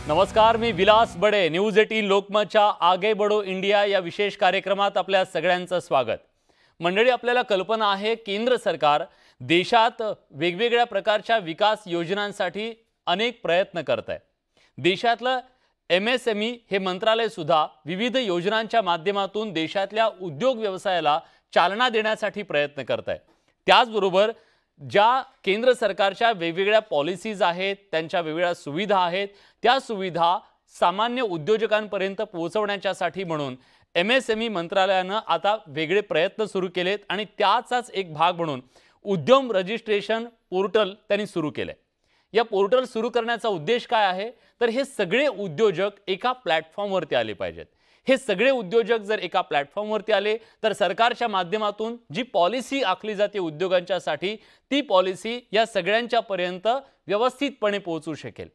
नमस्कार, मी विलास बडे. न्यूज 18 लोकमतच्या आगे बढो इंडिया या विशेष कार्यक्रमात आपल्या सगळ्यांचं स्वागत. मंडळी, आपल्याला कल्पना आहे केंद्र सरकार देशात वेगवेगळ्या प्रकारच्या विकास योजनांसाठी अनेक प्रयत्न करत आहे. देशातलं MSME हे मंत्रालय सुद्धा विविध योजनांच्या माध्यमातून देशातल्या उद्योग व्यवसायाला चालना देण्यासाठी प्रयत्न करत आहे. त्याचबरोबर ज्या केंद्र सरकारच्या वेगवेगळ्या पॉलिसीज आहेत, त्यांच्या वेगवेगळ्या सुविधा आहेत, त्या सुविधा सामान्य उद्योजकांपर्यंत पोहोचवण्यासाठी म्हणून MSME मंत्रालयाने आता वेगळे प्रयत्न सुरू केलेत आणि त्याचाच एक भाग म्हणून उद्यम रजिस्ट्रेशन पोर्टल त्यांनी सुरू केले. या पोर्टल सुरू करण्याचा उद्देश काय आहे तर हे सगळे उद्योजक एका प्लॅटफॉर्मवरती आले पाहिजेत. हे सगळे उद्योजक जर एका प्लॅटफॉर्मवरती आले तर सरकारच्या माध्यमातून जी पॉलिसी आखली जाते उद्योगांच्यासाठी ती पॉलिसी या सगळ्यांच्या पर्यंत व्यवस्थितपणे पोहोचू शकेल.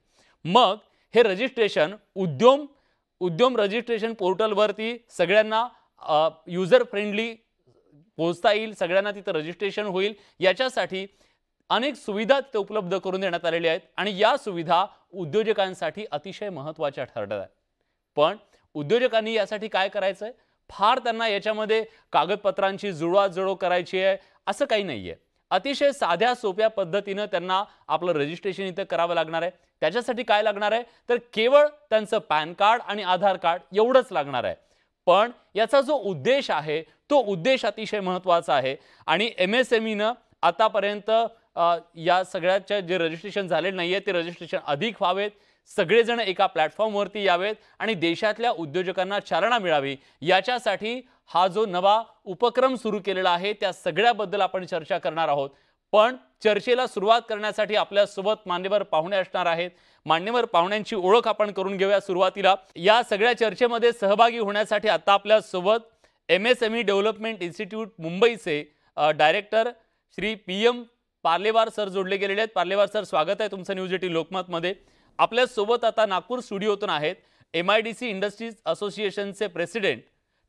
मग हे रजिस्ट्रेशन उद्यम रजिस्ट्रेशन पोर्टलवरती सगळ्यांना युजर फ्रेंडली पोहोचता येईल, सगळ्यांना तिथं रजिस्ट्रेशन होईल. याच्यासाठी अनेक सुविधा तिथे उपलब्ध करून देण्यात आलेल्या आहेत आणि या सुविधा उद्योजकांसाठी अतिशय महत्त्वाच्या ठरतात आहेत. पण उद्योजकांनी यासाठी काय करायचं आहे? फार त्यांना याच्यामध्ये कागदपत्रांची जुळवाजुळव करायची आहे असं काही नाहीये. अतिशय साध्या सोप्या पद्धतीने त्यांना आपलं रजिस्ट्रेशन इथं करावं लागणार आहे. त्याच्यासाठी काय लागणार आहे तर केवळ त्यांचं पॅन कार्ड आणि आधार कार्ड एवढंच लागणार आहे. पण याचा जो उद्देश आहे तो उद्देश अतिशय महत्त्वाचा आहे आणि MSME ने आतापर्यंत या सगळ्याचे जे रजिस्ट्रेशन झालेले नाहीये ते रजिस्ट्रेशन अधिक व्हावेत, सगळेजण एका प्लॅटफॉर्मवरती यावेत आणि देशातल्या उद्योजकांना चालना मिळावी याच्यासाठी हा जो नवा उपक्रम सुरू केलेला आहे त्या सगळ्याबद्दल आपण चर्चा करणार आहोत. पण चर्चेला सुरुवात करण्यासाठी आपल्या सोबत मान्यवर पाहुणे असणार आहेत. मान्यवर पाहुण्यांची ओळख आपण करून घेऊया. सुरुवातीला या सगळ्या चर्चेमध्ये सहभागी होण्यासाठी आता आपल्या सोबत MSME डेव्हलपमेंट इन्स्टिट्यूट मुंबईचे director Shri PM Parlewar sir जोडले गेलेले आहेत. पार्लेवार सर, स्वागत आहे तुमचं न्यूज 18 लोकमत मध्ये. आपल्या सोबत आता नागपूर स्टुडिओतून आहेत MIDC इंडस्ट्रीज असोसिएशनचे president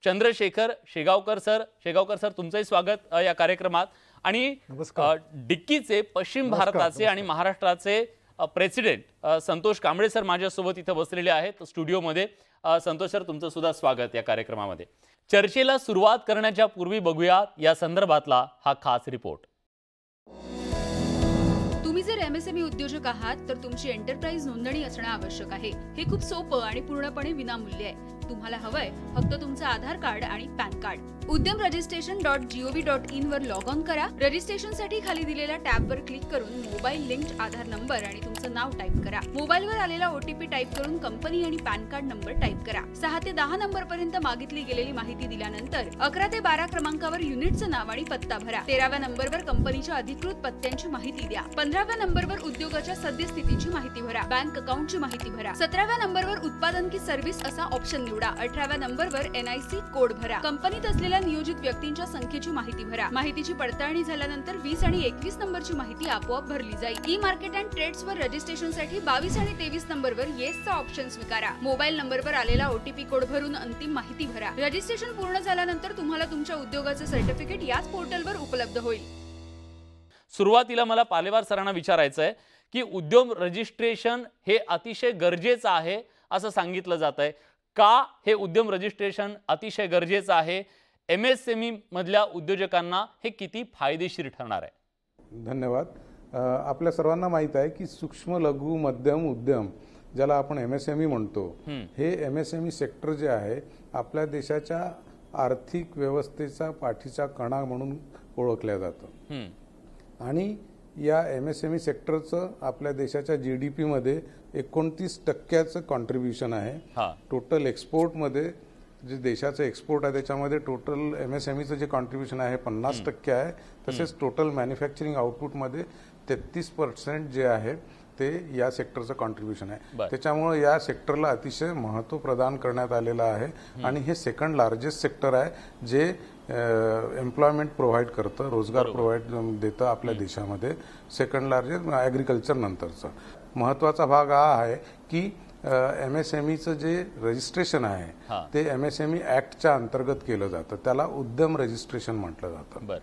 Chandrashekhar Shegaonkar sir. Shegaonkar sir, तुमचंही स्वागत या कार्यक्रमात. आणि डिक्कीचे पश्चिम भारताचे आणि महाराष्ट्राचे प्रेसिडेंट संतोष कांबळे सर माझ्यासोबत इथे बसलेले आहेत स्टुडिओमध्ये. संतोष सर, तुमचं सुद्धा स्वागत या कार्यक्रमामध्ये. चर्चेला सुरुवात करण्याच्या पूर्वी बघूया या संदर्भातला हा खास रिपोर्ट. तुम्ही जर MSME उद्योजक आहात तर तुमची एंटरप्राइज नोंदणी असणे आवश्यक आहे. हे खूप सोपं आणि पूर्णपणे विनामूल्य आहे. तुम्हाला हवंय फक्त तुमचं आधार कार्ड आणि पॅन कार्ड. udyamregistration.gov.in वर लॉग ऑन करा. रजिस्ट्रेशनसाठी खाली दिलेल्या टॅबवर क्लिक करून मोबाईल लिंक्ड आधार नंबर आणि तुमचं नाव टाईप करा. मोबाईलवर आलेला OTP टाईप करून कंपनी आणि पॅन कार्ड नंबर टाईप करा. 6 ते 10 नंबर पर्यंत मागितली गेलेली माहिती दिल्यानंतर 11 ते 12 क्रमांकावर युनिटचं नाव आणि पत्ता भरा. 13व्या नंबरवर कंपनीच्या अधिकृत पत्त्यांची माहिती द्या. 15व्या नंबरवर उद्योगाच्या सद्यस्थितीची माहिती भरा. बँक अकाउंटची माहिती भरा. 17व्या नंबरवर उत्पादन की सर्व्हिस असा ऑप्शन निवडा. 18व्या नंबरवर NIC कोड भरा. कंपनीत असलेल्या नियोजित व्यक्तींच्या संख्येची माहिती भरा. माहितीची पडताळणी झाल्यानंतर 20 आणि 21 नंबरची माहिती आपोआप भरली जाईल. ई मार्केट अँड ट्रेड्स वर रजिस्ट्रेशनसाठी 22 आणि 23 नंबरवर येसचा ऑप्शन स्वीकारा. मोबाईल नंबरवर आलेला OTP कोड भरून अंतिम माहिती भरा. रजिस्ट्रेशन पूर्ण झाल्यानंतर तुम्हाला तुमच्या उद्योगाचे सर्टिफिकेट याच पोर्टलवर उपलब्ध होईल. सुरुवातीला मला पार्लेवार सरांना विचारायचं आहे की उद्यम रजिस्ट्रेशन हे अतिशय गरजेचं आहे असं सांगितलं जात आहे. का हे उद्यम रजिस्ट्रेशन अतिशय गरजेचं आहे? MSME मधल्या उद्योजकांना हे किती फायदेशीर ठरणार आहे? धन्यवाद. आपल्या सर्वांना माहित आहे की सूक्ष्म लघु मध्यम उद्यम ज्याला आपण MSME म्हणतो, हे MSME सेक्टर जे आहे आपल्या देशाच्या आर्थिक व्यवस्थेचा पाठीचा कणा म्हणून ओळखल्या जातं. आणि या MSME सेक्टरचं आपल्या देशाच्या GDP मध्ये 29% कॉन्ट्रीब्युशन आहे. टोटल एक्सपोर्ट मध्ये जे देशाचं एक्सपोर्ट आहे त्याच्यामध्ये टोटल MSMEचं जे कॉन्ट्रीब्युशन आहे 50% आहे. तसेच टोटल मॅन्युफॅक्चरिंग आउटपुटमध्ये 33% जे आहे ते या सेक्टरचं कॉन्ट्रीब्युशन आहे. त्याच्यामुळे या सेक्टरला अतिशय महत्त्व प्रदान करण्यात आलेलं आहे आणि हे सेकंड लार्जेस्ट सेक्टर आहे जे एम्प्लॉयमेंट प्रोव्हाइड करतं, रोजगार प्रोव्हाइड देतं आपल्या देशामध्ये. सेकंड लार्जेस्ट ॲग्रिकल्चर नंतरचं. महत्त्वाचा भाग हा आहे की MSMEचं जे रजिस्ट्रेशन आहे ते MSME ॲक्टच्या अंतर्गत केलं जातं. त्याला उद्यम रजिस्ट्रेशन म्हटलं जातं.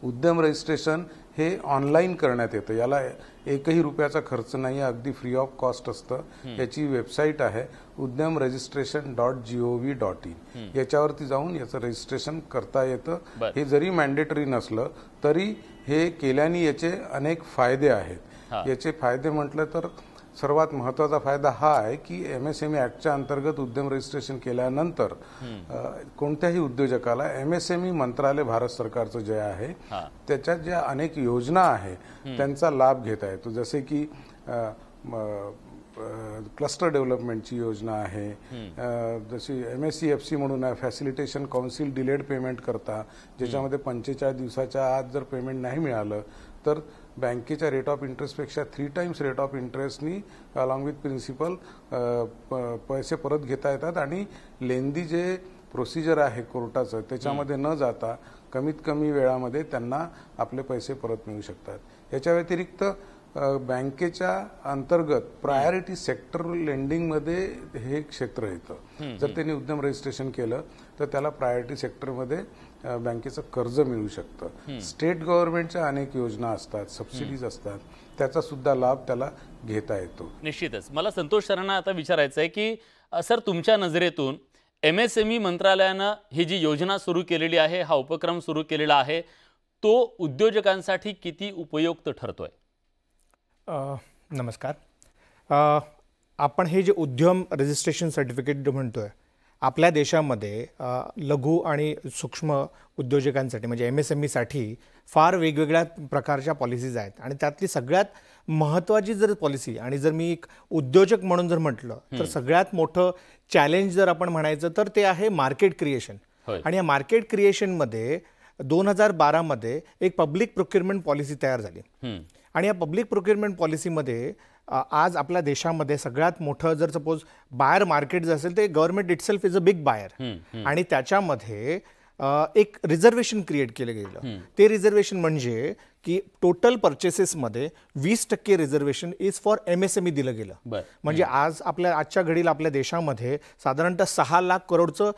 उद्यम रजिस्ट्रेशन हे ऑनलाईन करण्यात येतं. याला एकही रुपयाचा खर्च नाही, अगदी फ्री ऑफ कॉस्ट असतं. याची वेबसाईट आहे udyamregistration.gov.in. याच्यावरती जाऊन याचं रजिस्ट्रेशन करता येतं. हे जरी मॅन्डेटरी नसलं तरी हे केल्याने याचे अनेक फायदे आहेत. याचे फायदे म्हटलं तर सर्वात महत्त्वाचा फायदा हा आहे की MSME ॲक्टच्या अंतर्गत उद्यम रजिस्ट्रेशन केल्यानंतर कोणत्याही उद्योजकाला MSME मंत्रालय भारत सरकारचं जे आहे त्याच्यात ज्या अनेक योजना आहे त्यांचा लाभ घेता येतो. जसे की क्लस्टर डेव्हलपमेंटची योजना आहे, जशी MSCFC म्हणून आहे, फॅसिलिटेशन काउन्सिल डिलेड पेमेंट करता, ज्याच्यामध्ये 45 दिवसाच्या आत जर पेमेंट नाही मिळालं तर बँकेच्या रेट ऑफ इंटरेस्टपेक्षा 3 टाइम्स रेट ऑफ इंटरेस्टनी अलॉंग विथ प्रिन्सिपल पैसे परत घेता येतात. आणि लेंदी जे प्रोसिजर आहे कोर्टाचं त्याच्यामध्ये न जाता कमीत कमी वेळामध्ये त्यांना आपले पैसे परत मिळू शकतात. याच्या व्यतिरिक्त बँकेच्या अंतर्गत प्रायोरिटी सेक्टर लेंडिंगमध्ये हे क्षेत्र येतं. जर त्यांनी उद्यम रजिस्ट्रेशन केलं तर त्याला प्रायोरिटी सेक्टरमध्ये बँकेचं कर्ज मिळू शकतं. स्टेट गव्हर्नमेंटच्या अनेक योजना असतात, सबसिडीज असतात, त्याचा सुद्धा लाभ त्याला घेता येतो. निश्चितच. मला संतोष सरांना आता विचारायचं आहे की सर, तुमच्या नजरेतून MSME मंत्रालयानं ही जी योजना सुरू केलेली आहे, हा उपक्रम सुरू केलेला आहे, तो उद्योजकांसाठी किती उपयुक्त ठरतोय? नमस्कार. आपण हे जे उद्यम रजिस्ट्रेशन सर्टिफिकेट म्हणतोय, आपल्या देशामध्ये लघु आणि सूक्ष्म उद्योजकांसाठी म्हणजे MSME साठी फार वेगवेगळ्या प्रकारच्या पॉलिसीज आहेत. आणि त्यातली सगळ्यात महत्त्वाची जर पॉलिसी आणि जर मी एक उद्योजक म्हणून जर म्हटलं तर सगळ्यात मोठं चॅलेंज जर आपण म्हणायचं तर ते आहे मार्केट क्रिएशन. आणि या मार्केट क्रिएशनमध्ये 2012 मध्ये एक पब्लिक प्रोक्युरमेंट पॉलिसी तयार झाली. आणि या पब्लिक प्रोक्युरमेंट पॉलिसीमध्ये आज आपल्या देशामध्ये सगळ्यात मोठं जर सपोज बायर मार्केट जर असेल ते government itself is a big buyer. आणि त्याच्यामध्ये एक रिझर्वेशन क्रिएट केलं गेलं. ते रिझर्वेशन म्हणजे की टोटल परचेसेसमध्ये 20% रिझर्वेशन इज फॉर MSME दिलं गेलं. म्हणजे आज आजच्या घडीला आपल्या देशामध्ये साधारणतः 6 लाख करोडचं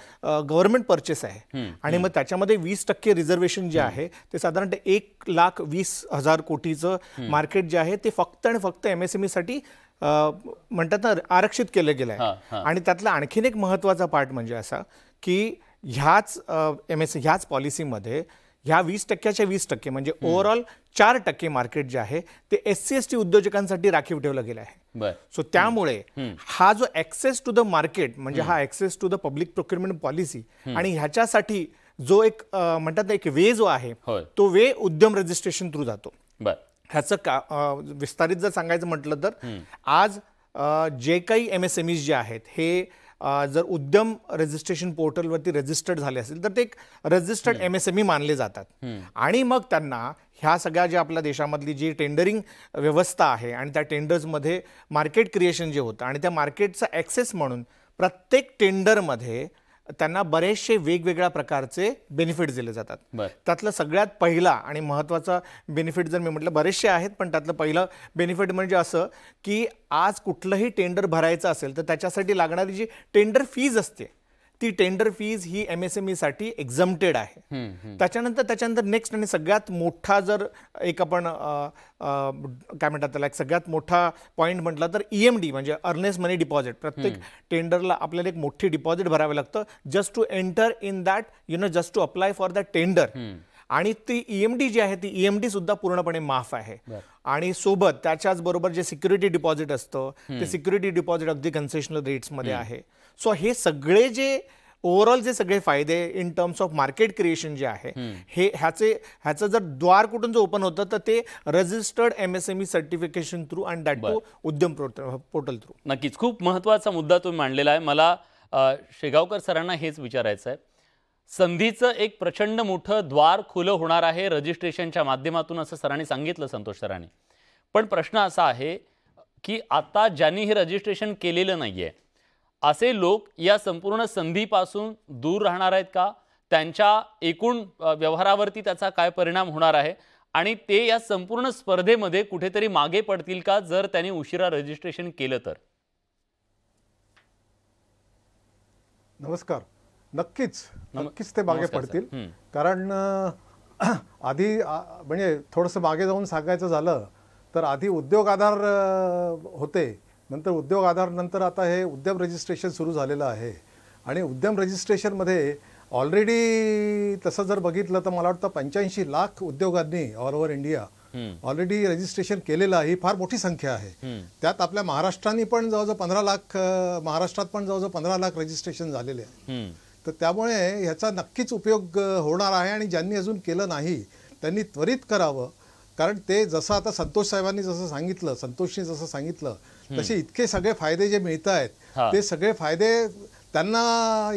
गव्हर्नमेंट परचेस आहे. आणि मग त्याच्यामध्ये 20% रिझर्वेशन जे आहे ते साधारणतः 1,20,000 कोटीचं मार्केट जे आहे ते फक्त आणि फक्त MSME साठी म्हणतात ना आरक्षित केलं गेलं आहे. आणि त्यातला आणखीन एक महत्त्वाचा पार्ट म्हणजे असा की ह्याच पॉलिसीमध्ये ह्या 20%च्या 20% म्हणजे ओव्हरऑल 4% मार्केट जे आहे ते SC/ST उद्योजकांसाठी राखीव ठेवलं गेलं आहे. सो त्यामुळे हा जो ऍक्सेस टू द मार्केट म्हणजे हा access to the public procurement policy आणि ह्याच्यासाठी जो एक म्हणतात एक वे जो आहे तो वे उद्यम रजिस्ट्रेशन थ्रू जातो. ह्याचं विस्तारित जर सांगायचं म्हटलं तर आज जे काही MSMEs जे आहेत हे जर उद्यम रजिस्ट्रेशन पोर्टलवरती रजिस्टर्ड झाले असेल तर ते एक रजिस्टर्ड MSME मानले जातात. आणि मग त्यांना ह्या सगळ्या ज्या आपल्या देशामधली जी टेंडरिंग व्यवस्था आहे आणि त्या टेंडर्समध्ये मार्केट क्रिएशन जे होतं आणि त्या मार्केटचा ॲक्सेस म्हणून प्रत्येक टेंडरमध्ये त्यांना बरेचसे वेगवेगळ्या प्रकारचे बेनिफिट्स दिले जातात. त्यातलं सगळ्यात पहिला आणि महत्त्वाचा बेनिफिट जर मी म्हटलं बरेचसे आहेत पण त्यातलं पहिलं बेनिफिट म्हणजे असं की आज कुठलंही टेंडर भरायचं असेल तर त्याच्यासाठी लागणारी जी टेंडर फीज असते ती टेंडर फीज ही MSME साठी एक्झम्प्टेड आहे. त्याच्यानंतर नेक्स्ट आणि सगळ्यात मोठा जर एक आपण काय म्हणतात त्याला एक सगळ्यात मोठा पॉईंट म्हटला तर EMD म्हणजे अर्नेस्ट मनी डिपॉझिट. प्रत्येक टेंडरला आपल्याला एक मोठी डिपॉझिट भरावं लागतं just to enter in that just to apply for that tender. आणि ती EMD जी आहे ती EMD सुद्धा पूर्णपणे माफ आहे. आणि सोबत त्याच्याच बरोबर जे सिक्युरिटी डिपॉझिट असतं ते सिक्युरिटी डिपॉझिट अगदी कन्सेशनल रेट्समध्ये आहे. सो हे सगळे जे ओव्हरऑल जे सगळे फायदे in terms of market creation जे आहे ह्याचं जर द्वार कुठून जो ओपन होतं तर ते रजिस्टर्ड MSME सर्टिफिकेशन थ्रू आणि दॅट टू उद्यम पोर्टल थ्रू. नक्कीच खूप महत्त्वाचा मुद्दा तुम्ही मांडलेला आहे. मला शेगावकर सरांना हेच विचारायचं आहे. संधीचं एक प्रचंड मोठं द्वार खुलं होणार आहे रजिस्ट्रेशनच्या माध्यमातून असं सरांनी सांगितलं, संतोष सरांनी. पण प्रश्न असा आहे की आता ज्यांनी हे रजिस्ट्रेशन केलेलं नाहीये असे लोक या संपूर्ण संधीपासून दूर राहणार आहेत का? त्यांच्या एकूण व्यवहारावरती त्याचा काय परिणाम होणार आहे आणि ते या संपूर्ण स्पर्धेमध्ये कुठेतरी मागे पडतील का जर त्यांनी उशिरा रजिस्ट्रेशन केलं तर? नमस्कार. नक्कीच ते मागे पडतील. कारण आधी म्हणजे थोडंसं मागे जाऊन सांगायचं झालं तर आधी उद्योग आधार होते, नंतर उद्योग आधार नंतर आता हे उद्यम रजिस्ट्रेशन सुरू झालेलं आहे. आणि उद्यम रजिस्ट्रेशनमध्ये ऑलरेडी तसं जर बघितलं तर मला वाटतं 85 लाख उद्योगांनी all over India already registration केलेलं आहे. ही फार मोठी संख्या आहे. त्यात आपल्या महाराष्ट्राने पण जवळजवळ 15 लाख, महाराष्ट्रात पण जवळजवळ 15 लाख रजिस्ट्रेशन झालेले आहे. तर त्यामुळे ह्याचा नक्कीच उपयोग होणार आहे. आणि ज्यांनी अजून केलं नाही त्यांनी त्वरित करावं, कारण ते जसं आता संतोष साहेबांनी जसं सांगितलं, संतोषनी जसं सांगितलं, तसे इतके सगळे फायदे जे मिळत आहेत ते सगळे फायदे त्यांना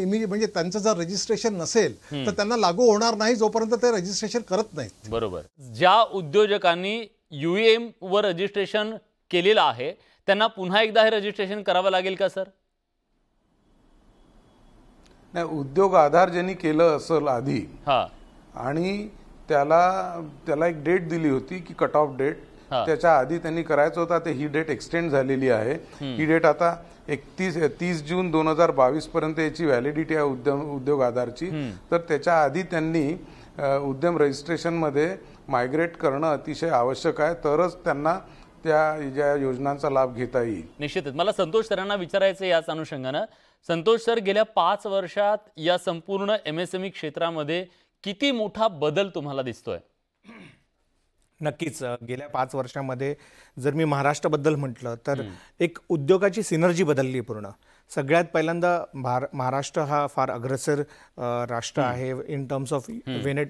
म्हणजे त्यांचं जर रजिस्ट्रेशन नसेल तर त्यांना लागू होणार नाही जोपर्यंत ते रजिस्ट्रेशन करत नाहीत. बरोबर. ज्या उद्योजकांनी UAM वर रजिस्ट्रेशन केलेलं आहे त्यांना पुन्हा एकदा हे रजिस्ट्रेशन करावं लागेल का सर? नाही, उद्योग आधार ज्यांनी केलं असेल आधी आणि त्याला एक डेट दिली होती की कट ऑफ डेट, त्याच्या आधी त्यांनी करायचं होतं. ते ही डेट एक्सटेंड झालेली आहे. ही डेट आता 30 जून 2022 पर्यंत याची व्हॅलिडिटी आहे उद्योग आधारची. तर त्याच्या आधी त्यांनी उद्यम रजिस्ट्रेशनमध्ये मायग्रेट करणं अतिशय आवश्यक आहे, तरच त्यांना त्या ज्या योजनांचा लाभ घेता येईल. निश्चितच. मला संतोष सरांना विचारायचं याच अनुषंगानं, संतोष सर, गेल्या 5 वर्षात या संपूर्ण MSME क्षेत्रामध्ये किती मोठा बदल तुम्हाला दिसतोय? नक्कीच. गेल्या 5 वर्षामध्ये जर मी महाराष्ट्राबद्दल म्हटलं तर एक उद्योगाची सिनर्जी बदलली पूर्ण. सगळ्यात पहिल्यांदा महाराष्ट्र हा फार अग्रेसर राष्ट्र आहे in terms of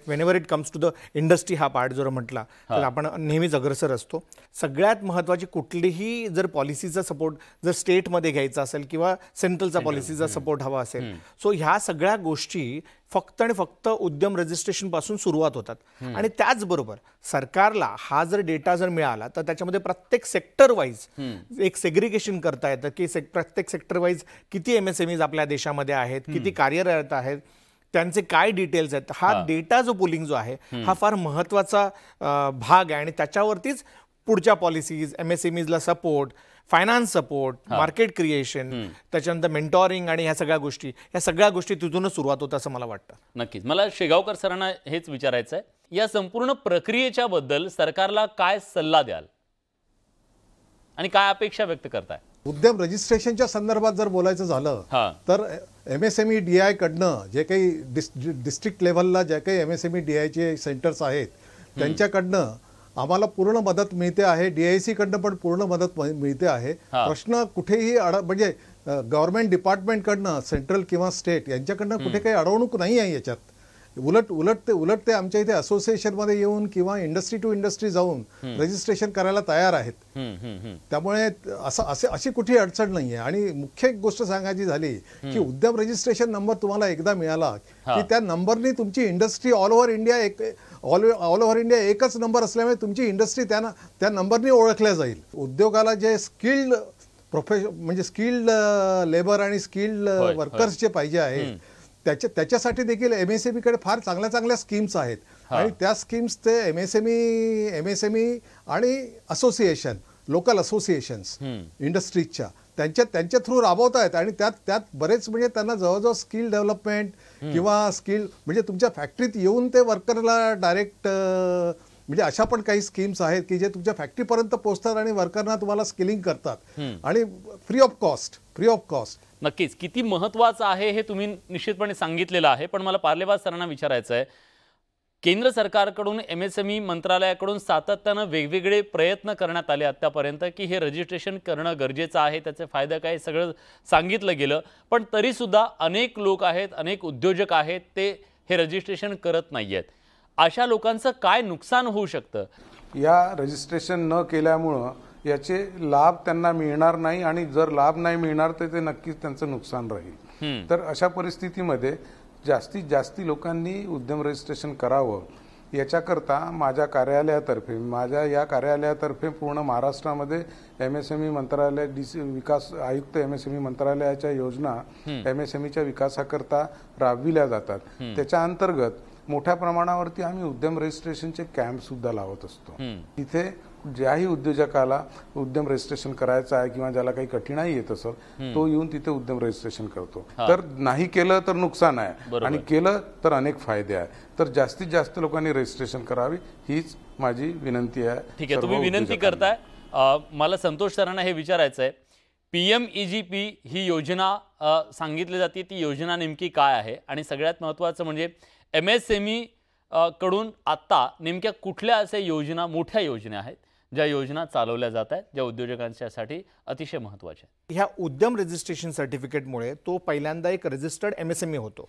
whenever it comes to the industry. हा पार्ट जर म्हटला तर आपण नेहमीच अग्रेसर असतो. सगळ्यात महत्त्वाची कुठलीही जर पॉलिसीचा सपोर्ट जर स्टेटमध्ये घ्यायचा असेल किंवा सेंट्रलचा पॉलिसीचा सपोर्ट हवा असेल, सो ह्या सगळ्या गोष्टी फक्त आणि फक्त उद्यम रजिस्ट्रेशन पासून सुरुवात होतात. आणि त्याचबरोबर सरकारला हा जर डेटा जर मिळाला तर त्याच्यामध्ये प्रत्येक सेक्टर वाईज एक सेग्रिगेशन करता येतं की प्रत्येक सेक्टर वाईज किती MSMEs आपल्या देशामध्ये आहेत, किती कार्यरत आहेत, त्यांचे काय डिटेल्स आहेत. हा डेटा जो पुलिंग जो आहे हा फार महत्त्वाचा भाग आहे. आणि त्याच्यावरतीच पुढच्या पॉलिसीज, MSMEsला support, finance support, market creation, त्याच्यानंतर मेंटॉरिंग आणि ह्या सगळ्या गोष्टी तिथूनच सुरुवात होतं असं मला वाटतं. नक्कीच. मला शेगावकर सरांना हेच विचारायचं आहे, या संपूर्ण प्रक्रियेच्या बद्दल सरकारला काय सल्ला द्याल आणि काय अपेक्षा व्यक्त करताय? उद्यम रजिस्ट्रेशनच्या संदर्भात जर बोलायचं झालं तर MSME DI कडनं जे काही डिस्ट्रिक्ट लेव्हलला जे काही MSME DI चे सेंटर्स आहेत त्यांच्याकडनं आम्हाला पूर्ण मदत मिळते आहे. DIC कडनं पण पूर्ण मदत मिळते आहे. प्रश्न कुठेही म्हणजे गव्हर्नमेंट डिपार्टमेंटकडनं, सेंट्रल किंवा स्टेट यांच्याकडनं कुठे काही अडवणूक नाही आहे याच्यात. उलट ते आमच्या इथे असोसिएशनमध्ये येऊन किंवा इंडस्ट्री टू इंडस्ट्री जाऊन रजिस्ट्रेशन करायला तयार आहेत. त्यामुळे अशी कुठेही अडचण नाही आहे. आणि मुख्य एक गोष्ट सांगायची झाली की उद्यम रजिस्ट्रेशन नंबर तुम्हाला एकदा मिळाला की त्या नंबरनी तुमची इंडस्ट्री ऑल ओव्हर इंडिया एकच नंबर असल्यामुळे तुमची इंडस्ट्री त्या नंबरनी ओळखल्या जाईल. उद्योगाला जे स्किल्ड म्हणजे स्किल्ड लेबर आणि स्किल्ड वर्कर्स जे पाहिजे आहेत त्याच्यासाठी देखील MSME कडे फार चांगल्या स्कीम्स आहेत. आणि त्या स्कीम्स ते MSME आणि असोसिएशन, लोकल असोसिएशन्स इंडस्ट्रीजच्या त्यांच्या थ्रू राबवत आहेत. आणि त्यात बरेच म्हणजे त्यांना जवळजवळ स्किल डेव्हलपमेंट किंवा स्किल म्हणजे तुमच्या फॅक्टरीत येऊन ते वर्करला डायरेक्ट म्हणजे अशा पण काही स्कीम्स आहेत की जे तुमच्या फॅक्टरीपर्यंत पोहोचतात आणि वर्करना तुम्हाला स्किलिंग करतात आणि फ्री ऑफ कॉस्ट. नक्कीच. किती महत्त्वाचं आहे हे तुम्ही निश्चितपणे सांगितलेलं आहे. पण मला पार्लेवास सरांना विचारायचं आहे, केंद्र सरकारकडून MSME मंत्रालयाकडून सातत्यानं वेगवेगळे प्रयत्न करण्यात आले आतापर्यंत की हे रजिस्ट्रेशन करणं गरजेचं आहे, त्याचे फायदे काय सगळं सांगितलं गेलं. पण तरीसुद्धा अनेक लोक आहेत, अनेक उद्योजक आहेत, ते हे रजिस्ट्रेशन करत नाही आहेत. अशा लोकांचं काय नुकसान होऊ शकतं? या रजिस्ट्रेशन न केल्यामुळं याचे लाभ त्यांना मिळणार नाही आणि जर लाभ नाही मिळणार तर ते नक्कीच त्यांचं नुकसान राहील. तर अशा परिस्थितीमध्ये जास्तीत जास्त लोकांनी उद्यम रजिस्ट्रेशन करावं याच्याकरता माझ्या कार्यालयातर्फे पूर्ण महाराष्ट्रामध्ये MSME मंत्रालय विकास आयुक्त MSME मंत्रालयाच्या योजना MSMEच्या विकासाकरता राबविल्या जातात. त्याच्या अंतर्गत मोठ्या प्रमाणावरती आम्ही उद्यम रजिस्ट्रेशनचे कॅम्प सुद्धा लावत असतो. इथे ज्याही उद्योजकाला उद्यम रजिस्ट्रेशन करायचं आहे किंवा ज्याला काही कठीणाई येत असेल तो येऊन तिथे उद्यम रजिस्ट्रेशन करतो. तर नाही केलं तर नुकसान आहे आणि केलं तर अनेक फायदे आहे. तर जास्तीत जास्त लोकांनी रजिस्ट्रेशन करावी हीच माझी विनंती आहे. ठीक आहे, तुम्ही विनंती करताय. मला संतोष सरांना हे विचारायचं आहे, PMEGP ही योजना सांगितली जाते, ती योजना नेमकी काय आहे आणि सगळ्यात महत्त्वाचं म्हणजे MSME कडून आत्ता नेमक्या कुठल्या अशा योजना, मोठ्या योजना आहेत ज्या योजना चालवल्या जात आहेत, ज्या उद्योजकांच्यासाठी अतिशय महत्त्वाच्या आहेत? ह्या उद्यम रजिस्ट्रेशन सर्टिफिकेटमुळे तो पहिल्यांदा एक रजिस्टर्ड MSME होतो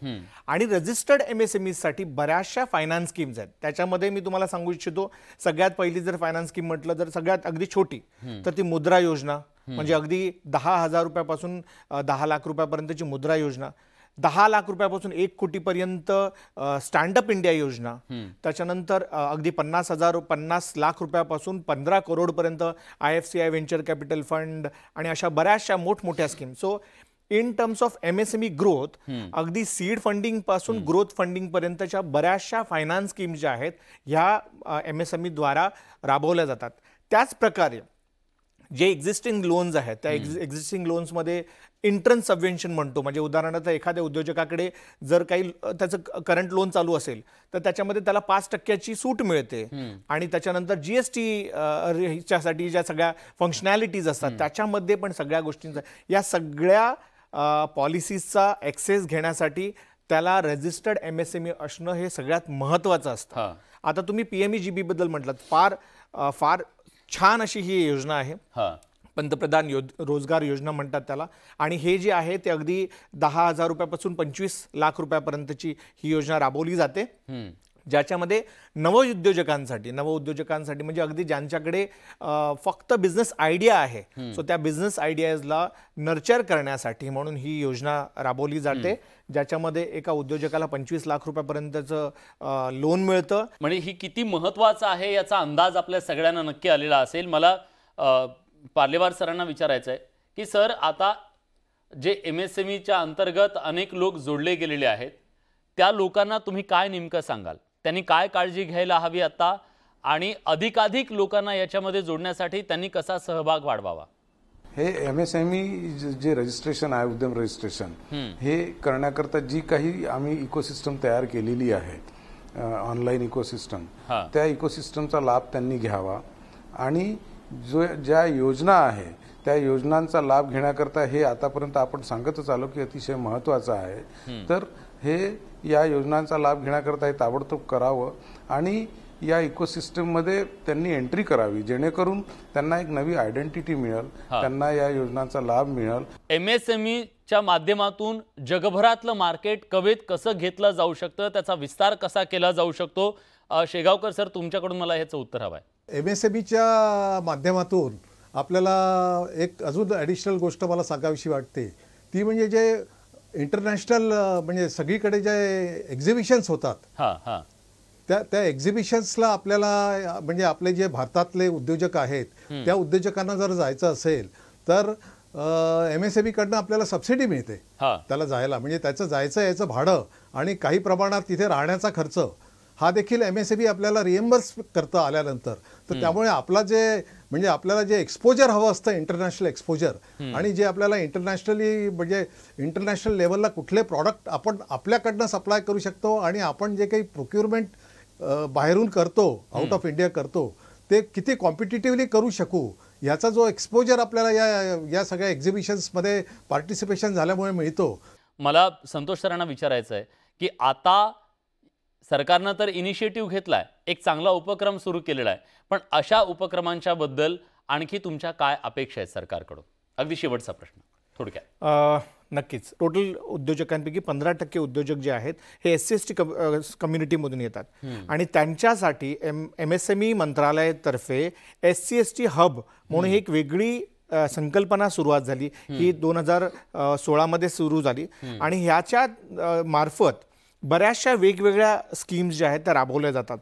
आणि रजिस्टर्ड MSME साठी बऱ्याचशा फायनान्स स्कीम्स आहेत. त्याच्यामध्ये मी तुम्हाला सांगू इच्छितो, सगळ्यात पहिली जर फायनान्स स्कीम म्हटलं तर सगळ्यात अगदी छोटी तर ती मुद्रा योजना, म्हणजे अगदी 10,000 रुपयापासून 10 लाख रुपयापर्यंतची मुद्रा योजना, 10 लाख रुपयापासून 1 कोटीपर्यंत स्टँडअप इंडिया योजना, त्याच्यानंतर अगदी 50 लाख रुपयापासून 15 करोडपर्यंत IFCI व्हेंचर कॅपिटल फंड आणि अशा बऱ्याचशा मोठमोठ्या scheme. So in terms of MSME growth, अगदी सीड फंडिंग पासून ग्रोथ फंडिंग पर्यंतच्या बऱ्याचशा फायनान्स स्कीम ज्या आहेत ह्या MSME द्वारा राबवल्या जातात. त्याच प्रकारे जे एक्झिस्टिंग लोन्स आहेत त्या एक्झिस्टिंग लोन्समध्ये इंट्रन्स सबवेन्शन म्हणतो, म्हणजे उदाहरणार्थ एखाद्या उद्योजकाकडे जर काही त्याचं करंट लोन चालू असेल तर त्याच्यामध्ये त्याला 5% सूट मिळते आणि त्याच्यानंतर GST च्यासाठी ज्या सगळ्या फंक्शनॅलिटीज असतात त्याच्यामध्ये पण सगळ्या गोष्टींचा, या सगळ्या पॉलिसीजचा ॲक्सेस घेण्यासाठी त्याला रजिस्टर्ड MSME असणं हे सगळ्यात महत्त्वाचं असतं. आता तुम्ही PMEGP बद्दल म्हटलात, फार छान अशी ही योजना आहे, पंतप्रधान रोजगार योजना म्हणतात त्याला. आणि हे जे आहे ते अगदी 10,000 रुपयापासून 25 लाख रुपयापर्यंतची ही योजना राबवली जाते, ज्याच्यामध्ये नवउद्योजकांसाठी म्हणजे अगदी ज्यांच्याकडे फक्त बिझनेस आयडिया आहे, सो त्या बिझनेस आयडियाजला नर्चर करण्यासाठी म्हणून ही योजना राबवली जाते, ज्याच्यामध्ये एका उद्योजकाला 25 लाख रुपयापर्यंतचं लोन मिळतं. म्हणजे ही किती महत्त्वाचं आहे याचा अंदाज आपल्या सगळ्यांना नक्की आलेला असेल. मला पार्लेवार सरांना विचारायचं आहे की सर, आता जे MSMEच्या अंतर्गत अनेक लोक जोडले गेलेले आहेत त्या लोकांना तुम्ही काय नेमकं सांगाल? त्यांनी काय काळजी घ्यायला हवी आता आणि अधिकाधिक लोकांना याच्यामध्ये जोडण्यासाठी त्यांनी कसा सहभाग वाढवावा? हे MSME जे रजिस्ट्रेशन आहे, उद्यम रजिस्ट्रेशन, हे करण्याकरता जी काही आम्ही इकोसिस्टम तयार केलेली आहे, ऑनलाईन इकोसिस्टम, त्या इकोसिस्टमचा लाभ त्यांनी घ्यावा आणि ज्या योजना आहे त्या योजनांचा लाभ घेण्याकरता हे आतापर्यंत आपण सांगतच आलो की अतिशय महत्त्वाचं आहे. तर हे या योजनांचा लाभ घेण्याकरता हे ताबडतोब करावं आणि या इकोसिस्टममध्ये त्यांनी एंट्री करावी, जेणेकरून त्यांना एक नवी आयडेंटिटी मिळेल, त्यांना या योजनांचा लाभ मिळेल. MSMEच्या माध्यमातून जगभरातलं मार्केट कवेत कसं घेतलं जाऊ शकतं, त्याचा विस्तार कसा केला जाऊ शकतो? शेगावकर सर, तुमच्याकडून मला ह्याचं उत्तर हवं आहे. MSMEच्या माध्यमातून आपल्याला एक अजून ॲडिशनल गोष्ट मला सांगावीशी वाटते, ती म्हणजे जे इंटरनॅशनल म्हणजे सगळीकडे जे एक्झिबिशन्स होतात त्या एक्झिबिशन्सला आपल्याला म्हणजे आपले जे भारतातले उद्योजक आहेत त्या उद्योजकांना जर जायचं असेल तर MSME कडनं आपल्याला सबसिडी मिळते त्याला जायला, म्हणजे त्याचं जायचं याचं भाडं आणि काही प्रमाणात तिथे राहण्याचा खर्च हा देखील MSME आपल्याला रिएम्बर्स करतं आल्यानंतर. तर त्यामुळे आपला जे म्हणजे आपल्याला जे एक्सपोजर हवं असतं, इंटरनॅशनल एक्सपोजर, आणि जे आपल्याला इंटरनॅशनली म्हणजे इंटरनॅशनल लेवलला कुठले प्रॉडक्ट आपण आपल्याकडनं सप्लाय करू शकतो आणि आपण जे काही प्रोक्युरमेंट बाहेरून करतो, आउट ऑफ इंडिया करतो, ते किती कॉम्पिटिटिव्हली करू शकू याचा जो एक्सपोजर आपल्याला या सगळ्या एक्झिबिशन्समध्ये पार्टिसिपेशन झाल्यामुळे मिळतो. मला संतोष सरांना विचारायचं आहे की आता सरकारनं तर इनिशिएटिव्ह घेतलाय, एक चांगला उपक्रम सुरू केलेला आहे, पण अशा उपक्रमांच्या बद्दल आणखी तुमच्या काय अपेक्षा आहेत सरकारकडून? अगदी शेवटचा प्रश्न थोडक्यात. नक्कीच. टोटल उद्योजकांपैकी 15% उद्योजक जे आहेत हे SC/ST कम्युनिटीमधून येतात आणि त्यांच्यासाठी MSME मंत्रालयातर्फे SC/ST हब म्हणून एक वेगळी संकल्पना सुरुवात झाली. ही 2016 मध्ये सुरू झाली आणि ह्याच्या मार्फत बऱ्याचशा वेगवेगळ्या स्कीम्स ज्या आहेत त्या राबवल्या जातात,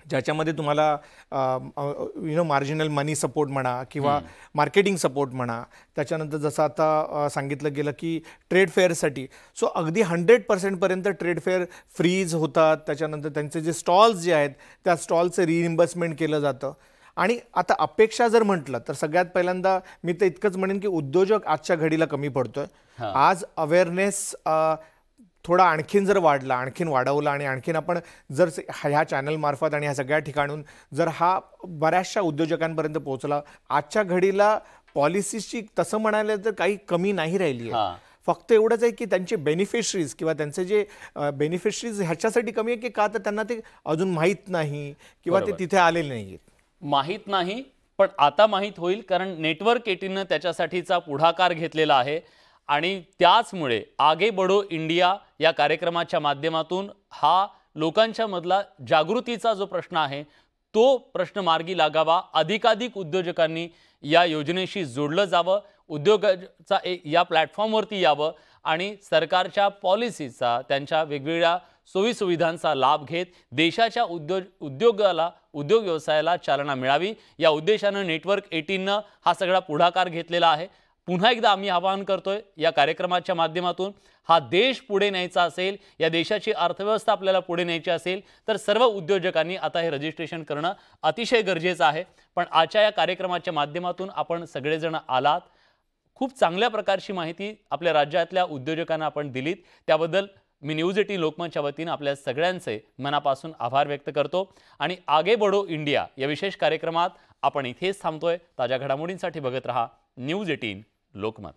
ज्याच्यामध्ये तुम्हाला मार्जिनल मनी सपोर्ट म्हणा किंवा मार्केटिंग सपोर्ट म्हणा, त्याच्यानंतर जसं आता सांगितलं गेलं की ट्रेड फेअरसाठी सो अगदी 100% पर्यंत ट्रेड फेअर फ्रीज होतात. त्याच्यानंतर त्यांचे जे स्टॉल्स जे आहेत त्या स्टॉलचं रिइम्बर्समेंट केलं जातं आणि आता अपेक्षा जर म्हटलं तर सगळ्यात पहिल्यांदा मी तर इतकंच म्हणेन की उद्योजक आजच्या घडीला कमी पडतोय. आज अवेअरनेस थोडा आणखीन जर वाढला, आणखीन वाढवला आणि आणखीन आपण जर ह्या चॅनल मार्फत आणि ह्या सगळ्या ठिकाणून जर हा बऱ्याचशा उद्योजकांपर्यंत पोहोचला, आजच्या घडीला पॉलिसीची तसं म्हणायला तर काही कमी नाही राहिली आहे. फक्त एवढंच आहे की त्यांचे बेनिफिशरीज किंवा त्यांचे जे बेनिफिशरीज ह्याच्यासाठी कमी आहे की का तर त्यांना ते अजून माहीत नाही किंवा ते तिथे आलेले नाहीत. माहीत नाही, पण आता माहीत होईल, कारण नेटवर्क 18नं त्याच्यासाठीचा पुढाकार घेतलेला आहे. आणि त्याचमुळे आगे बढो इंडिया या कार्यक्रमाच्या माध्यमातून हा लोकांच्या मधला जागृतीचा जो प्रश्न आहे तो प्रश्न मार्गी लागावा. अधिकाधिक उद्योजकांनी या योजनेशी जोडलं जावं, उद्योगाचा या प्लॅटफॉर्मवरती यावं आणि सरकारच्या पॉलिसीचा, त्यांच्या वेगवेगळ्या सोयीसुविधांचा लाभ घेत देशाच्या उद्योग व्यवसायाला चालना मिळावी या उद्देशानं नेटवर्क 18नं हा सगळा पुढाकार घेतलेला आहे. पुन्हा एकदा आम्ही आवाहन करतोय या कार्यक्रमाच्या माध्यमातून, हा देश पुढे न्यायचा असेल, या देशाची अर्थव्यवस्था आपल्याला पुढे न्यायची असेल तर सर्व उद्योजकांनी आता हे रजिस्ट्रेशन करणं अतिशय गरजेचं आहे. पण आजच्या या कार्यक्रमाच्या माध्यमातून आपण सगळेजण आलात, खूप चांगल्या प्रकारची माहिती आपल्या राज्यातल्या उद्योजकांना आपण दिलीत, त्याबद्दल मी न्यूज 18 लोकमतच्या वतीनं आपल्या सगळ्यांचे मनापासून आभार व्यक्त करतो. आणि आगे बढो इंडिया या विशेष कार्यक्रमात आपण इथेच थांबतोय. ताज्या घडामोडींसाठी बघत रहा न्यूज 18 लोकमत.